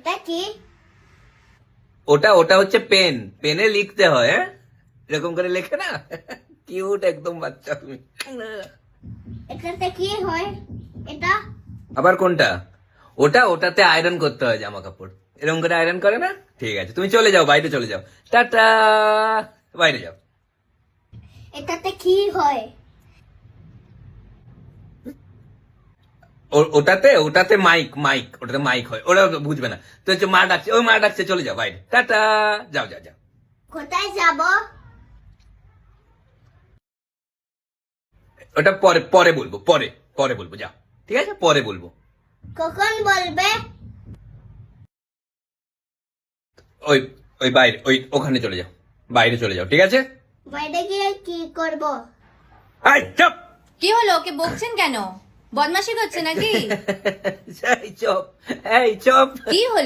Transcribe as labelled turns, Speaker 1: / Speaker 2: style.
Speaker 1: এটা কি?
Speaker 2: ওটা ওটা হচ্ছে পেন, পেনে লিখতে হয়, হ্যাঁ এরকম করে লেখে না। কিউট একদম বাচ্চা তুমি।
Speaker 1: এটাতে কি হয়? এটা
Speaker 2: আবার কোনটা? ওটা ওটাতে আয়রন করতে হয় জামা কাপড়, এরকম করে আয়রন করে না। ঠিক আছে তুমি চলে যাও, বাইরে চলে যাও, টাটা, বাইরে যাও।
Speaker 1: এটাতে কি হয়?
Speaker 2: ওটাতে ওটাতে মাইক, মাইক ওটাতে মাইক হয়, ওরা বুঝবে না তো হচ্ছে মা ডাকছে, ওই মা ডাকছে, চলে যাও বাইরে, টাটা, যাও যাও যাও।
Speaker 1: কোথায় যাব?
Speaker 2: ওটা পরে পরে বলবো, পরে পরে বলবো, যাও, ঠিক আছে পরে বলবো।
Speaker 1: কখন বলবে?
Speaker 2: ওই ওই বাইরে, ওই ওখানে চলে যাও, বাইরে চলে যাও, ঠিক আছে।
Speaker 1: বাইরে গিয়ে কি করব?
Speaker 2: এই চুপ।
Speaker 3: কি হলো, ওকে বকছেন কেন? বদমাশি করছে নাকি?
Speaker 2: এই চুপ, এই চুপ।
Speaker 3: কি হলো?